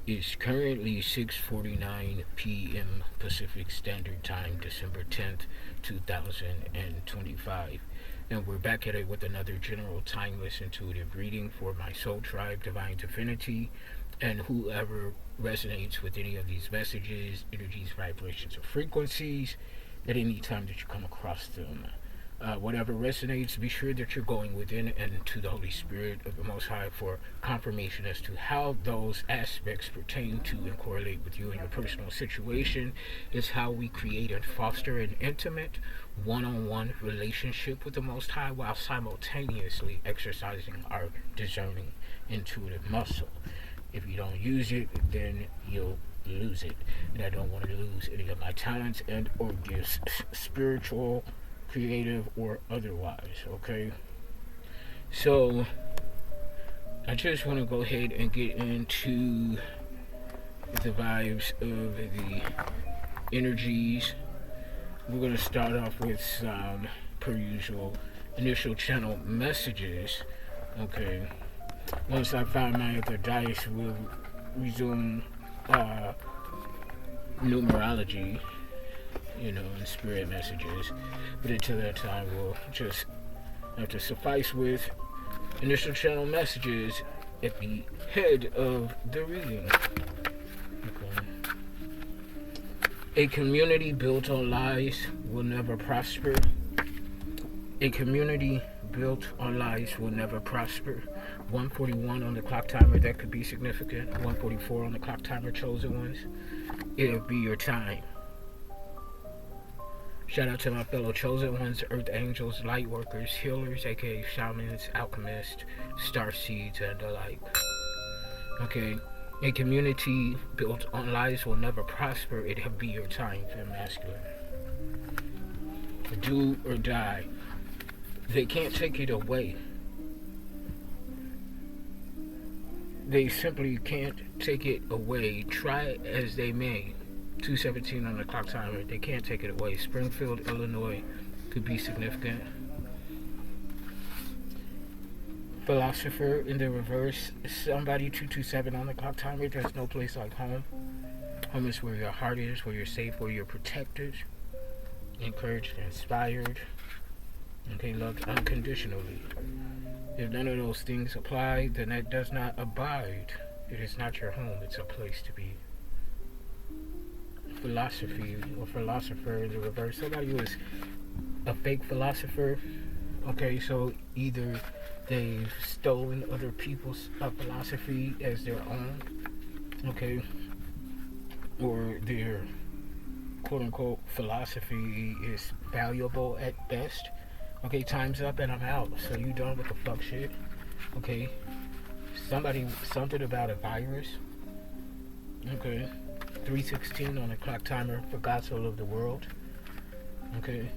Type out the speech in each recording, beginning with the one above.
It's currently 6:49 p.m. Pacific Standard Time, December 10th, 2025. And we're back at it with another general timeless intuitive reading for my soul tribe, Divine Divinity, and whoever resonates with any of these messages, energies, vibrations, or frequencies at any time that you come across them. Whatever resonates, be sure that you're going within and to the Holy Spirit of the Most High for confirmation as to how those aspects pertain to and correlate with you and your personal situation. Is how we create and foster an intimate, one-on-one relationship with the Most High while simultaneously exercising our discerning, intuitive muscle. If you don't use it, then you'll lose it. And I don't want to lose any of my talents and or gifts, spiritual, creative, or otherwise. Okay, so I just want to go ahead and get into the vibes of the energies. We're going to start off with some, per usual, initial channel messages. Okay, once I find my other dice, we'll resume numerology, and spirit messages. But until that time, we'll just have to suffice with initial channel messages at the head of the reading. Okay. A community built on lies will never prosper. A community built on lies will never prosper. 141 on the clock timer, that could be significant. 144 on the clock timer, chosen ones. It'll be your time. Shout out to my fellow chosen ones, earth angels, light workers, healers, aka shamans, alchemists, starseeds, and the like. Okay, a community built on lies will never prosper. It'll be your time, femme masculine. Do or die. They can't take it away. They simply can't take it away. Try as they may. 217 on the clock timer. They can't take it away. Springfield, Illinois could be significant. Philosopher in the reverse. Somebody 227 on the clock timer. There's no place like home. Home is where your heart is, where you're safe, where you're protected, encouraged, inspired. Okay, loved unconditionally. If none of those things apply, then that does not abide. It is not your home. It's a place to be. Philosophy or philosopher in the reverse. Somebody who is a fake philosopher. Okay, so either they've stolen other people's philosophy as their own. Okay, or their quote-unquote philosophy is valuable at best. Okay, time's up and I'm out. So you done with the fuck shit. Okay, something about a virus. Okay, 316 on the clock timer. For God so loved the world. Okay,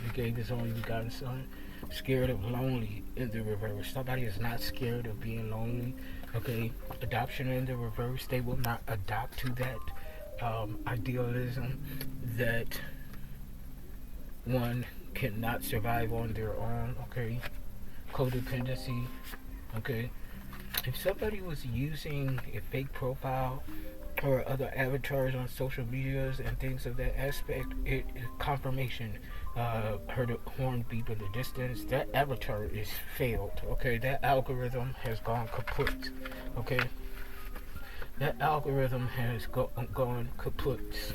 He gave His only begotten Son. Scared of lonely in the reverse. Somebody is not scared of being lonely. Okay, adoption in the reverse. They will not adopt to that idealism that one cannot survive on their own. Okay, codependency. Okay, if somebody was using a fake profile or other avatars on social medias and things of that aspect, it confirmation. Heard a horn beep in the distance. That avatar is failed. Okay, that algorithm has gone kaput. Okay, that algorithm has gone kaput.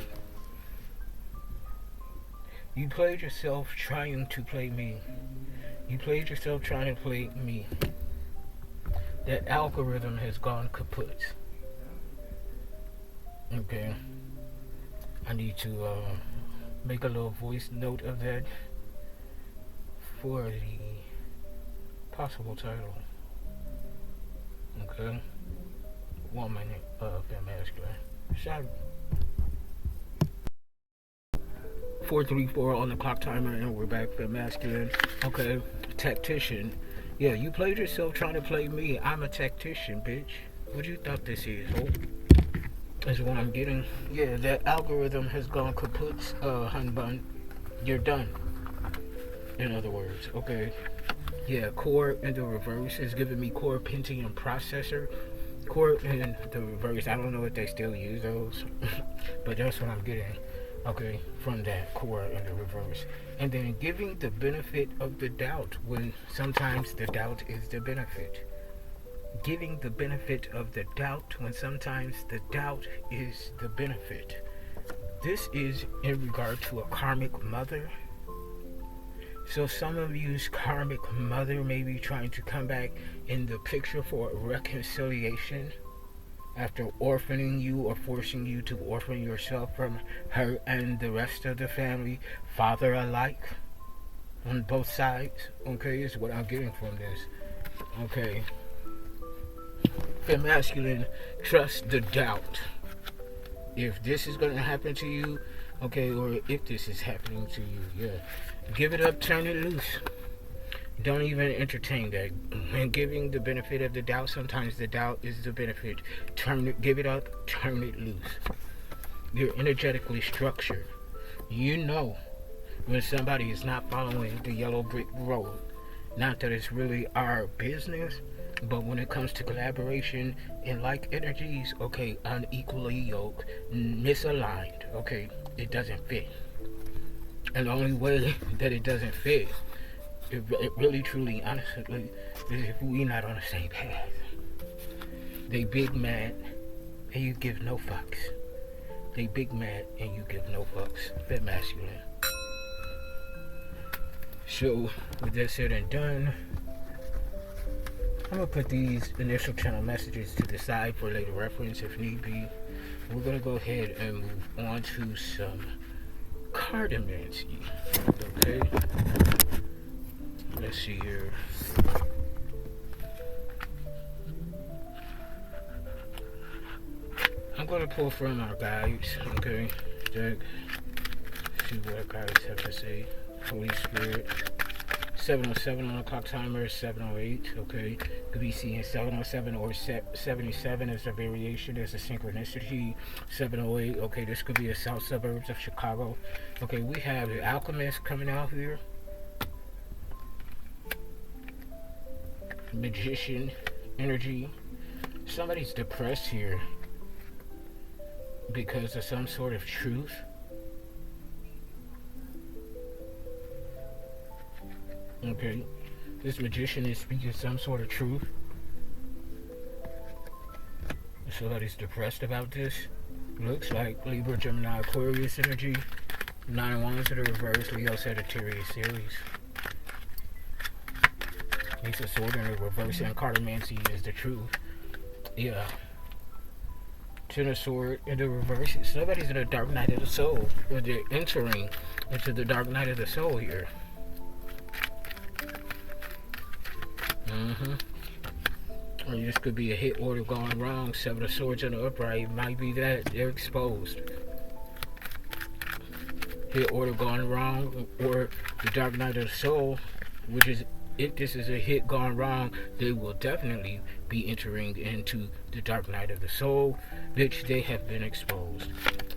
You played yourself trying to play me. You played yourself trying to play me. That algorithm has gone kaput. Okay, I need to make a little voice note of that for the possible title. Okay, 1 minute of femme masculine. Shout 434 on the clock timer, and we're back for masculine. Okay, tactician. Yeah, you played yourself trying to play me. I'm a tactician, bitch. What you thought this is, oh? Is what I'm getting. Yeah, that algorithm has gone kaput, hun bun. You're done. In other words, okay. Yeah, core in the reverse is giving me core Pentium processor. Court in the reverse, I don't know if they still use those, but that's what I'm getting, okay, from that core in the reverse. And then giving the benefit of the doubt when sometimes the doubt is the benefit. Giving the benefit of the doubt when sometimes the doubt is the benefit. This is in regard to a karmic mother. So some of you's karmic mother may be trying to come back in the picture for a reconciliation after orphaning you or forcing you to orphan yourself from her and the rest of the family, father alike, on both sides, okay, is what I'm getting from this, okay. Fem masculine, trust the doubt. If this is going to happen to you, okay, or if this is happening to you, yeah, give it up, turn it loose. Don't even entertain that. And giving the benefit of the doubt, sometimes the doubt is the benefit. Give it up, turn it loose. You're energetically structured. You know when somebody is not following the yellow brick road. Not that it's really our business, but when it comes to collaboration and like energies, okay, unequally yoked, misaligned, okay, it doesn't fit. And the only way that it doesn't fit, it really, truly, honestly, is if we not on the same path. They big mad and you give no fucks. They big mad and you give no fucks. Fem masculine. So, with that said and done, I'm going to put these initial channel messages to the side for later reference if need be. We're going to go ahead and move on to some cardamancy. Okay? Let's see here. I'm going to pull from our guides, okay? Deck. See what our guides have to say. Holy Spirit. 707 on the clock timer, 708, okay? Could be seeing 707 or 77 as a variation, as a synchronicity. 708, okay, this could be the south suburbs of Chicago. Okay, we have the Alchemists coming out here. Magician energy. Somebody's depressed here because of some sort of truth. Okay, this magician is speaking some sort of truth. Somebody's depressed about this. Looks like Libra, Gemini, Aquarius energy. 9 wands to the reverse, Leo, Sagittarius series. Ace of Swords in the reverse, and cardamancy is the truth. Yeah. Ten of Swords in the reverse. Somebody's in the dark night of the soul. Or they're entering into the dark night of the soul here. Or this could be a hit order gone wrong. 7 of Swords in the upright. Might be that they're exposed. Hit order gone wrong, or the dark night of the soul, which is, if this is a hit gone wrong, they will definitely be entering into the dark night of the soul, which they have been exposed.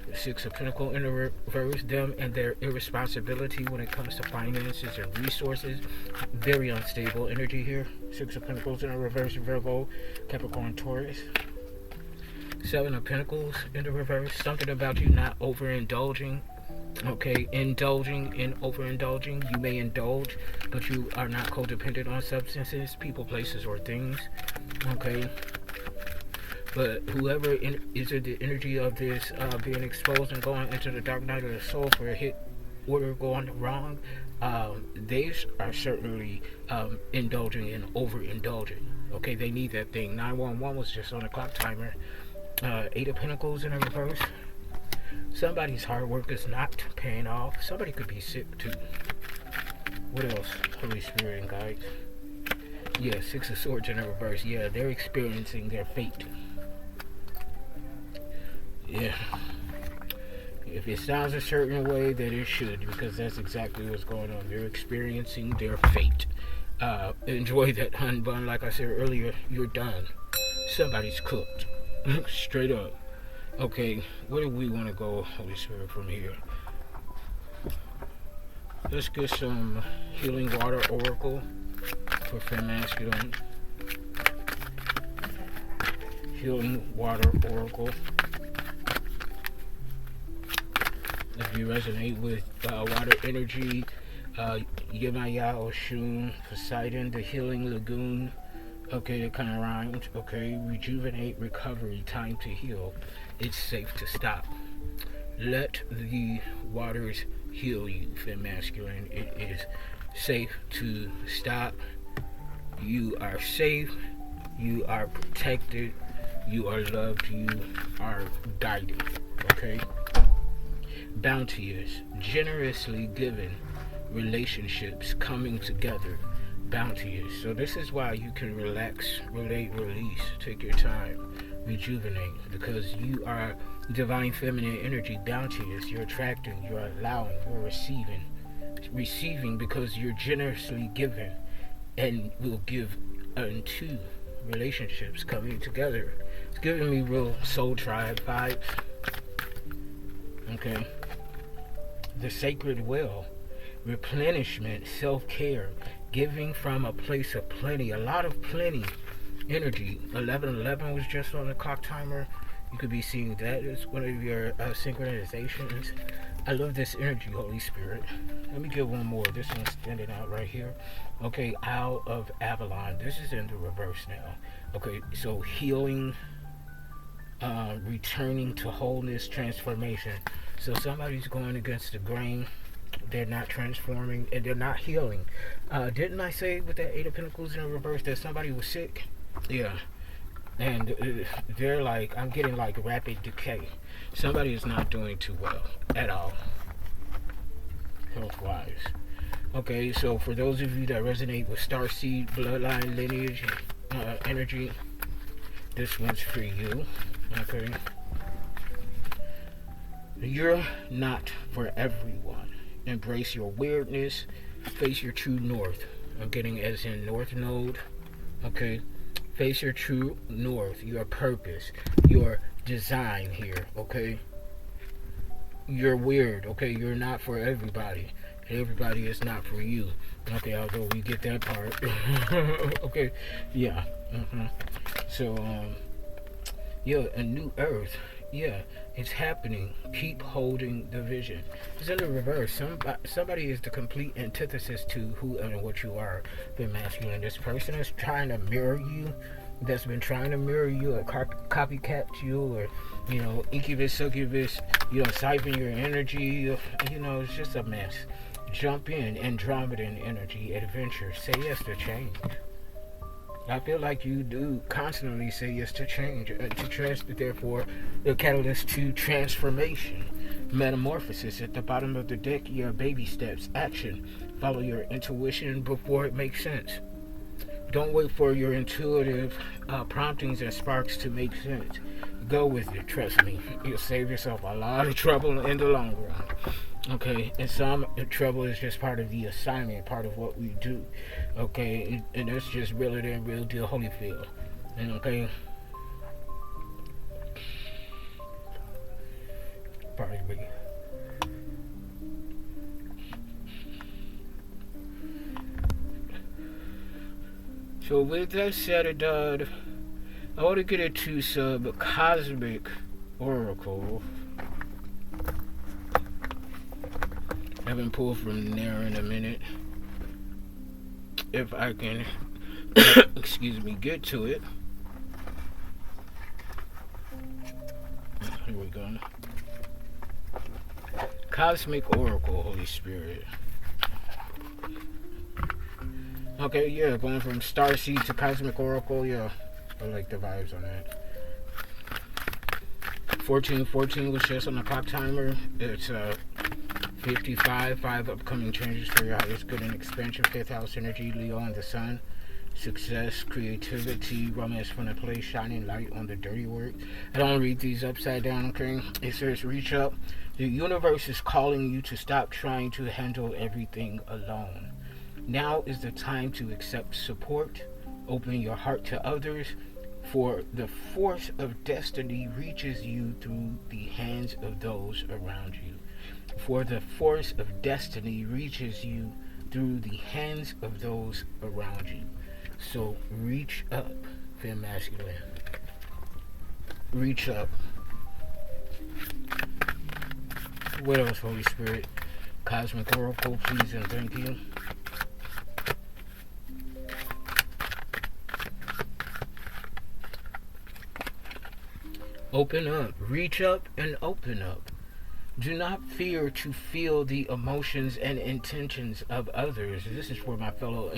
The 6 of Pentacles in the reverse, them and their irresponsibility when it comes to finances and resources. Very unstable energy here. 6 of Pentacles in the reverse, Virgo, Capricorn, Taurus. 7 of Pentacles in the reverse, something about you not overindulging. Okay, indulging and overindulging. You may indulge, but you are not codependent on substances, people, places, or things. Okay. But whoever is in the energy of this being exposed and going into the dark night of the soul for a hit order going wrong, they are certainly indulging and overindulging. Okay, they need that thing. 911 was just on the clock timer. 8 of Pentacles in the reverse. Somebody's hard work is not paying off. Somebody could be sick too. What else? Holy Spirit and guides. Yeah, 6 of Swords in the reverse. Yeah, they're experiencing their fate. Yeah. If it sounds a certain way, that it should, because that's exactly what's going on. They're experiencing their fate. Enjoy that hun bun. Like I said earlier, you're done. Somebody's cooked. Straight up. Okay, where do we want to go, Holy Spirit, from here? Let's get some healing water oracle for Fem masculine. Healing Water Oracle. If you resonate with water energy, Yemaya Oshun, Poseidon, the Healing Lagoon. Okay, that kind of rhymes. Okay, rejuvenate, recovery, time to heal. It's safe to stop. Let the waters heal you, Fem Masculine. It is safe to stop. You are safe. You are protected. You are loved. You are guided. Okay? Bounteous, generously given relationships coming together. Bounteous. So this is why you can relax, relate, release. Take your time. Rejuvenate. Because you are divine feminine energy. Bounteous. You're attracting. You're allowing. You're receiving. Receiving because you're generously given and will give unto relationships coming together. It's giving me real soul tribe vibes. Okay. The sacred well, replenishment, self-care, giving from a place of plenty, a lot of plenty energy. 1111 was just on the clock timer. You could be seeing that as one of your synchronizations. I love this energy, Holy Spirit. Let me get one more. This one's standing out right here. Okay, Isle of Avalon. This is in the reverse now. Okay, so healing, returning to wholeness, transformation. So somebody's going against the grain. They're not transforming and they're not healing. Didn't I say with that Eight of Pentacles in the reverse that somebody was sick? Yeah. And they're like, I'm getting like rapid decay. Somebody is not doing too well at all, health-wise. Okay, so for those of you that resonate with Starseed, bloodline, lineage, energy, this one's for you. Okay. You're not for everyone. Embrace your weirdness. Face your true north. I'm getting as in North Node. Okay. Face your true north. Your purpose. Your design here. Okay. You're weird. Okay. You're not for everybody. Everybody is not for you. Okay. Although we get that part. Okay. Yeah. So, yeah, a new earth. Yeah, it's happening. Keep holding the vision. It's in the reverse. Somebody is the complete antithesis to who and what you are. The masculine. This person is trying to mirror you. That's been trying to mirror you, or copycat you, or incubus, succubus. Siphon your energy. It's just a mess. Jump in, Andromedan energy, adventure. Say yes to change. I feel like you do constantly say yes to change, therefore, the catalyst to transformation. Metamorphosis at the bottom of the deck, your baby steps, action. Follow your intuition before it makes sense. Don't wait for your intuitive promptings and sparks to make sense. Go with it, trust me. You'll save yourself a lot of trouble in the long run. Okay, and some trouble is just part of the assignment, part of what we do. Okay, and that's just realer than real deal Holyfield. And okay, pardon me. So with that said, I want to get into some cosmic oracle. I haven't pulled from there in a minute. If I can, excuse me, get to it. Here we go. Cosmic Oracle, Holy Spirit. Okay, yeah, going from Starseeds to Cosmic Oracle, yeah. I like the vibes on that. 1414 was just on the clock timer. It's 55, 5 upcoming changes for your highest good and expansion. 5th house energy, Leo and the sun. Success, creativity, romance from the play, shining light on the dirty work. I don't read these upside down, okay? It says, reach up. The universe is calling you to stop trying to handle everything alone. Now is the time to accept support. Open your heart to others, for the force of destiny reaches you through the hands of those around you. For the force of destiny reaches you through the hands of those around you. So reach up, Fem Masculine. reach up. What else, Holy Spirit? Cosmic Oracle, please and thank you. Open up. Reach up and open up. Do not fear to feel the emotions and intentions of others. This is for my fellow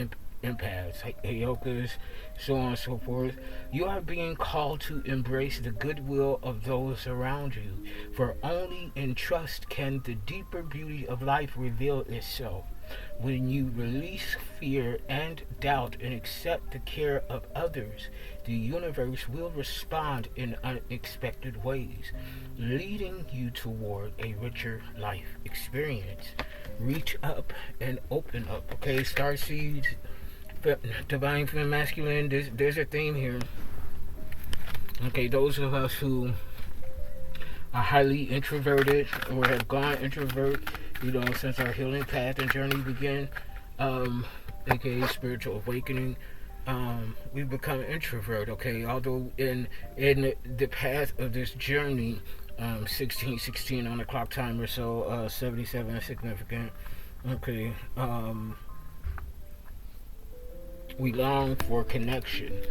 empaths, Heyokas, so on and so forth. You are being called to embrace the goodwill of those around you, for only in trust can the deeper beauty of life reveal itself. When you release fear and doubt and accept the care of others, the universe will respond in unexpected ways, leading you toward a richer life experience. Reach up and open up. Okay, Starseeds, Divine Feminine Masculine, there's a theme here. Okay, those of us who are highly introverted or have gone introvert, since our healing path and journey began, aka spiritual awakening, we've become introvert. Okay, although in the path of this journey, 1616 on the clock timer, so 77 is significant. Okay, we long for connection,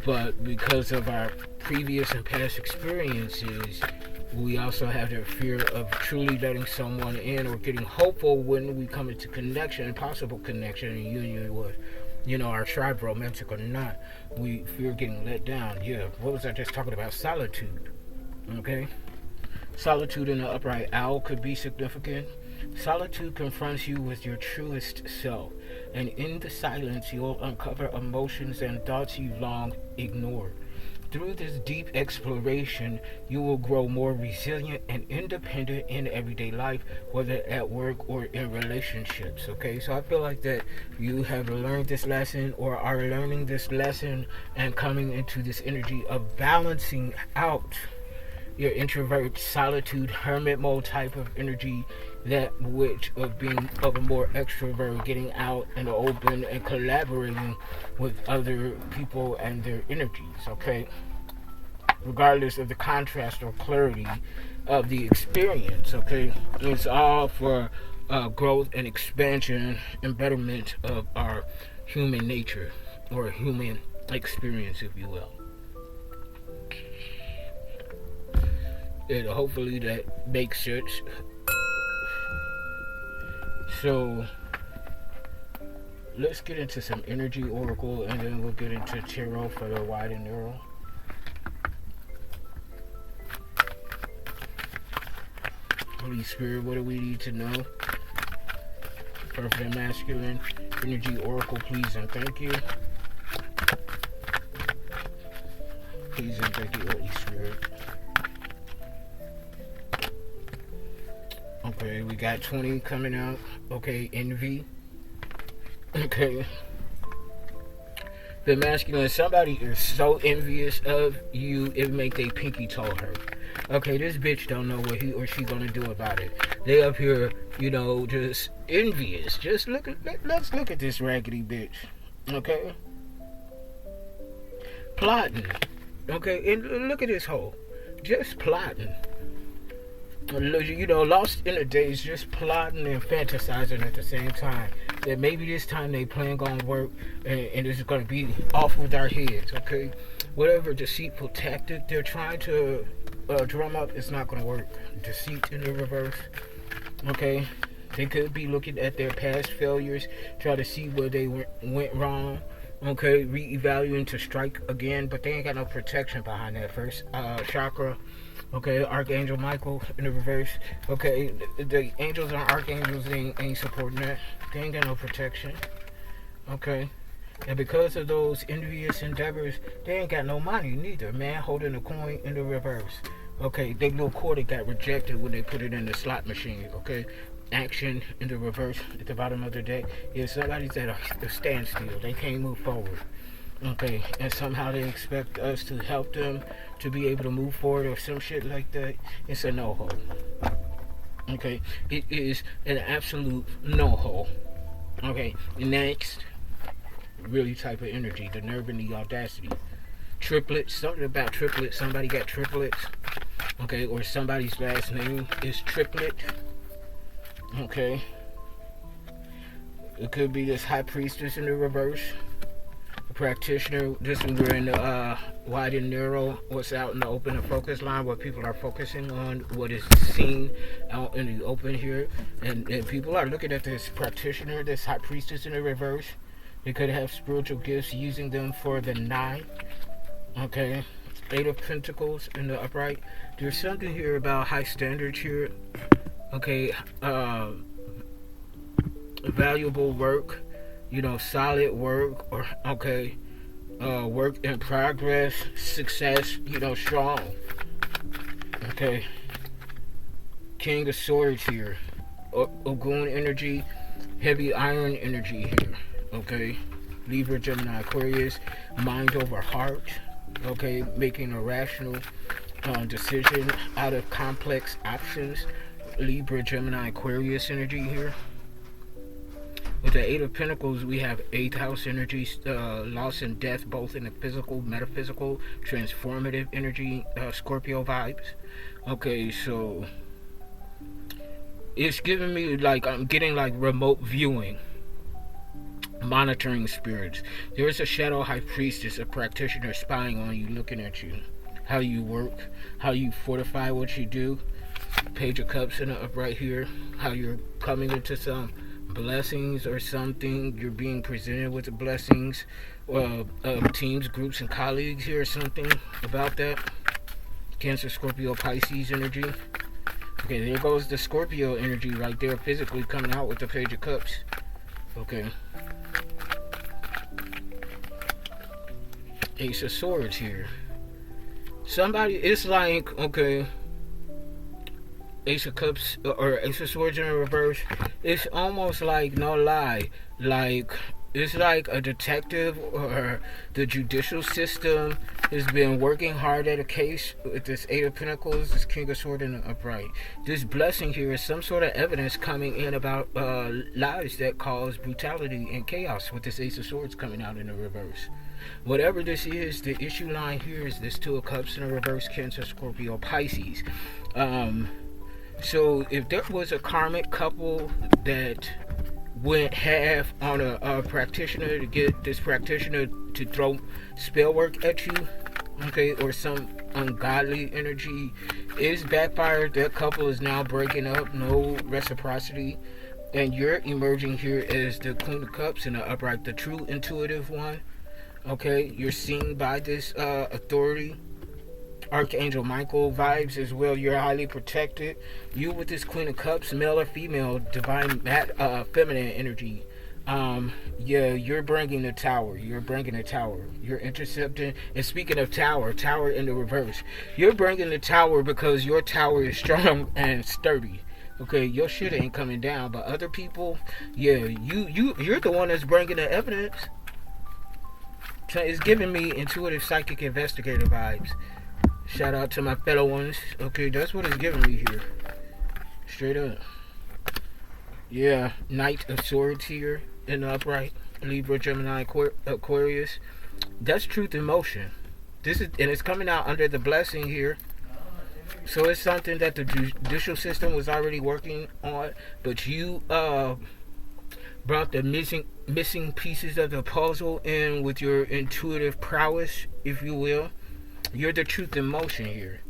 but because of our previous and past experiences, we also have the fear of truly letting someone in or getting hopeful when we come into connection, possible connection and union with, our tribe, romantic or not. We fear getting let down. Yeah, what was I just talking about? Solitude. Okay? Solitude in the upright owl could be significant. Solitude confronts you with your truest self, and in the silence you'll uncover emotions and thoughts you long ignored. Through this deep exploration, you will grow more resilient and independent in everyday life, whether at work or in relationships. Okay, so I feel like that you have learned this lesson or are learning this lesson and coming into this energy of balancing out your introvert, solitude, hermit mode type of energy, that which of being of a more extrovert, getting out in the open and collaborating with other people and their energies. Okay, regardless of the contrast or clarity of the experience. Okay, it's all for growth and expansion and betterment of our human nature or human experience, if you will. And hopefully that makes sense. So let's get into some energy oracle, and then we'll get into tarot for the wide and narrow. Holy Spirit, what do we need to know? Perfect and masculine energy oracle, please and thank you. Please and thank you, Holy Spirit. Okay, we got 20 coming out. Okay, envy. Okay. The masculine, somebody is so envious of you, it make they pinky toe hurt. Okay, this bitch don't know what he or she gonna do about it. They up here, just envious. Just let's look at this raggedy bitch. Okay? Plotting. Okay, and look at this hoe. Just plotting. Lost in the days, just plotting and fantasizing at the same time. That maybe this time they plan gonna work and it's gonna be off with our heads, okay? Whatever deceitful tactic they're trying to drum up, it's not gonna work. Deceit in the reverse, okay? They could be looking at their past failures, try to see where they went wrong, okay? Reevaluating to strike again, but they ain't got no protection behind that first chakra. Okay, Archangel Michael in the reverse. Okay, the angels and archangels ain't supporting that. They ain't got no protection. Okay, and because of those envious endeavors, they ain't got no money neither. Man holding a coin in the reverse. Okay, their little quarter got rejected when they put it in the slot machine. Okay, action in the reverse at the bottom of the deck is somebody's at a standstill. They can't move forward. Okay, and somehow they expect us to help them to be able to move forward or some shit like that. It's a no-ho. Okay, it is an absolute no-ho. Okay, next, really type of energy, the nerve and the audacity. triplets, something about triplets. Somebody got triplets, okay, or somebody's last name is Triplet, okay. It could be this high priestess in the reverse, a practitioner. This one we're in the wide and narrow, what's out in the open and focus line, what people are focusing on, what is seen out in the open here, and people are looking at this practitioner, this high priestess in the reverse. They could have spiritual gifts, using them for the 9, okay. 8 of Pentacles in the upright. There's something here about high standards here, okay. Valuable work, solid work, or okay, work in progress, success, strong, okay. King of Swords here, Ogun energy, heavy iron energy here, okay. Libra, Gemini, Aquarius, mind over heart, okay, making a rational decision out of complex options. Libra, Gemini, Aquarius energy here. With the 8 of Pentacles, we have 8th house energy, loss and death, both in the physical, metaphysical, transformative energy, Scorpio vibes. Okay, so it's giving me like I'm getting like remote viewing, monitoring spirits. There's a shadow high priestess, a practitioner spying on you, looking at you, how you work, how you fortify what you do. Page of Cups in the upright here, how you're coming into some blessings or something. You're being presented with the blessings of teams, groups, and colleagues here, or something about that. Cancer, Scorpio, Pisces energy. Okay, there goes the Scorpio energy right there, physically coming out with the Page of Cups. Okay. Ace of Swords here. Somebody, it's like, okay, Ace of Cups or Ace of Swords in reverse. It's almost like, no lie, like it's like a detective or the judicial system has been working hard at a case with this 8 of Pentacles, this King of Swords in the upright. This blessing here is some sort of evidence coming in about lives that cause brutality and chaos, with this Ace of Swords coming out in the reverse. Whatever this is, the issue line here is this 2 of Cups in the reverse, Cancer, Scorpio, Pisces. So if there was a karmic couple that went half on a practitioner to get this practitioner to throw spell work at you, okay, or some ungodly energy is backfired, that couple is now breaking up, no reciprocity, and you're emerging here as the Queen of Cups in the upright, the true intuitive one, okay. You're seen by this authority, Archangel Michael vibes as well. You're highly protected. You with this Queen of Cups, male or female, divine feminine energy. Yeah, you're bringing the tower. You're bringing the tower. You're intercepting. And speaking of tower in the reverse. You're bringing the tower because your tower is strong and sturdy. Okay, your shit ain't coming down. But other people, yeah, you're the one that's bringing the evidence. So it's giving me intuitive psychic investigator vibes. Shout out to my fellow ones. Okay, that's what it's giving me here. Straight up. Yeah, Knight of Swords here in the upright. Libra, Gemini, Aquarius. That's truth in motion. This is, and it's coming out under the blessing here. So it's something that the judicial system was already working on, but you brought the missing pieces of the puzzle in with your intuitive prowess, if you will. You're the truth in motion here.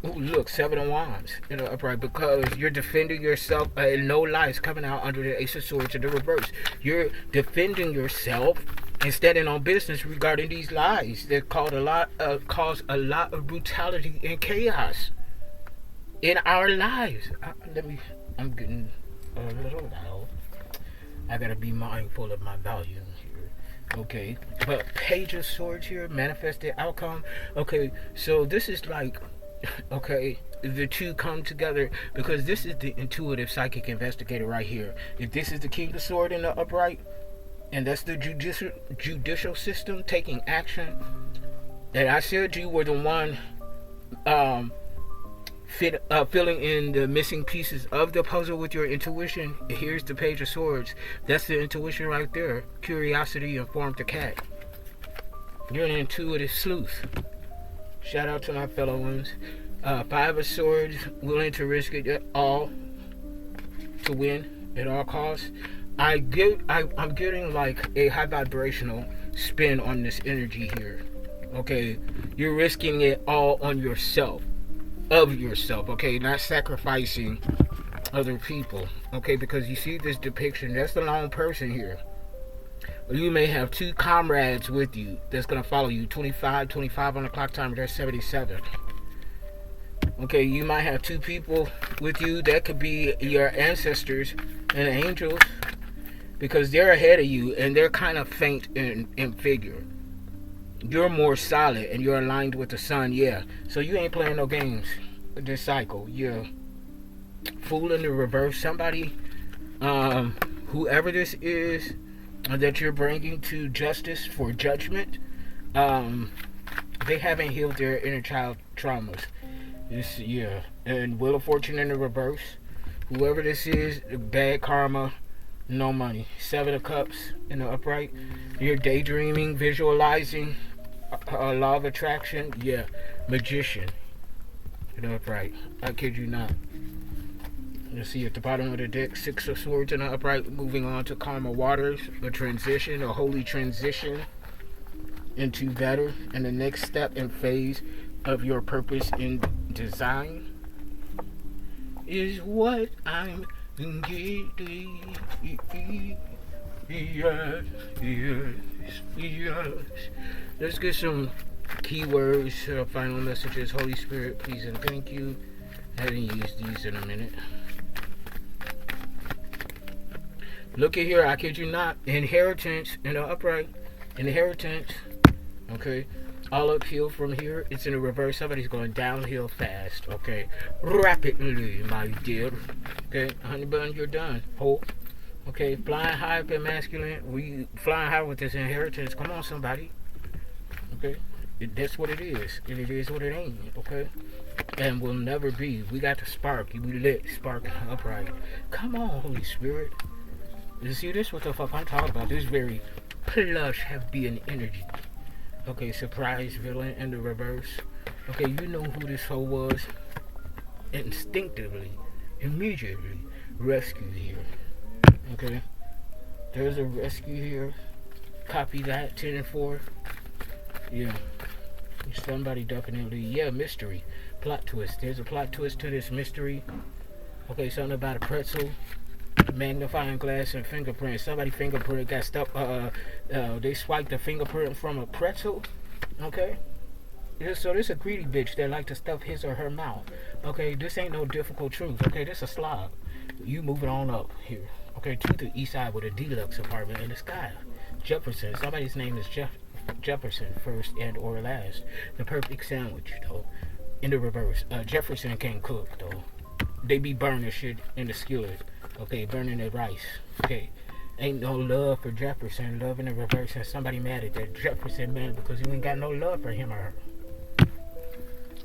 Oh, look, 7 of Wands in the upright, because you're defending yourself. No lies coming out under the Ace of Swords in the reverse. You're defending yourself and standing on business regarding these lies that cause a lot of brutality and chaos in our lives. I'm getting a little loud. I gotta be mindful of my volume here. Okay, but Page of Swords here, manifested outcome. Okay, so this is like, okay, the two come together because this is the intuitive psychic investigator right here. If this is the King of Swords in the upright, and that's the judicial system taking action, and I said you were the one filling in the missing pieces of the puzzle with your intuition. Here's the Page of Swords. That's the intuition right there. Curiosity informed the cat. You're an intuitive sleuth. Shout out to my fellow ones. Five of Swords, willing to risk it all to win at all costs. I'm getting like a high vibrational spin on this energy here. Okay, you're risking it all on yourself, of yourself. Okay, not sacrificing other people. Okay, because you see this depiction, that's the lone person here. You may have two comrades with you that's gonna follow you. 25 on the clock timer. That's 77. Okay, you might have two people with you that could be your ancestors and angels, because they're ahead of you and they're kind of faint in figure. You're more solid and you're aligned with the sun, yeah. So you ain't playing no games this cycle. You're Fool in the reverse. Somebody, whoever this is that you're bringing to justice for judgment, they haven't healed their inner child traumas. This, yeah. And Wheel of Fortune in the reverse. Whoever this is, bad karma, no money. Seven of Cups in the upright. You're daydreaming, visualizing, law of attraction. Yeah. Magician in the upright. I kid you not. You see at the bottom of the deck, Six of Swords in the upright. Moving on to calmer waters. A transition, a holy transition into better. And the next step and phase of your purpose in design is what I'm getting. Yes. Let's get some keywords, final messages. Holy Spirit, please and thank you. I haven't used these in a minute. Look at here, I kid you not. Inheritance in the upright. Inheritance. Okay. All uphill from here. It's in the reverse. Somebody's going downhill fast. Okay. Rapidly, my dear. Okay. Honey bun, you're done. Hope. Okay. Flying high up in masculine. We flying high with this inheritance. Come on, somebody. Okay. That's what it is. And it is what it ain't. Okay. And will never be. We got the spark. We lit spark upright. Come on, Holy Spirit. You see this? What the fuck I'm talking about? This very plush, heavy energy. Okay, surprise villain in the reverse. Okay, you know who this hoe was. Instinctively, immediately rescue here. Okay, there's a rescue here. Copy that. 10 and 4. Yeah, somebody definitely. Yeah, mystery, plot twist. There's a plot twist to this mystery. Okay, something about a pretzel. Magnifying glass and fingerprint. Somebody fingerprint got stuck. They swiped the fingerprint from a pretzel. Okay. So this a greedy bitch that like to stuff his or her mouth. Okay. This ain't no difficult truth. Okay. This a slob. You moving on up here. Okay. To the east side with a deluxe apartment in the sky. Jefferson. Somebody's name is Jefferson, first and or last. The perfect sandwich though. In the reverse. Jefferson can't cook though. They be burning shit in the skillet. Okay, burning their rice. Okay, ain't no love for Jefferson. Love in the reverse, and somebody mad at that Jefferson man because you ain't got no love for him or her.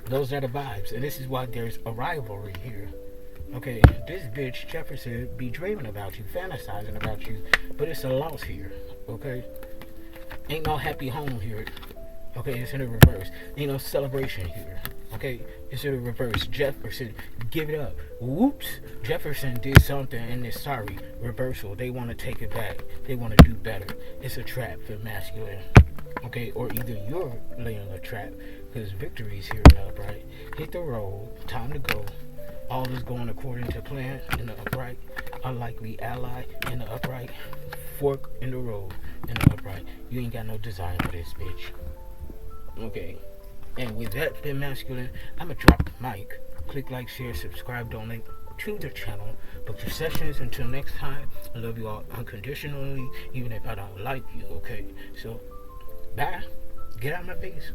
Those are the vibes, and this is why there's a rivalry here. Okay, this bitch Jefferson be dreaming about you, fantasizing about you, but it's a loss here. Okay, ain't no happy home here. Okay, it's in the reverse. Ain't no celebration here. Okay, it's in the reverse. Jefferson, give it up. Whoops. Jefferson did something and is sorry. Reversal. They want to take it back. They want to do better. It's a trap for masculine. Okay, or either you're laying a trap because victory's here in the upright. Hit the road. Time to go. All is going according to plan in the upright. Unlikely ally in the upright. Fork in the road in the upright. You ain't got no desire for this bitch. Okay. And with that been masculine, I'ma drop the mic. Click like, share, subscribe, donate to the channel. Book your sessions. Until next time, I love you all unconditionally, even if I don't like you, okay? So, bye. Get out of my face.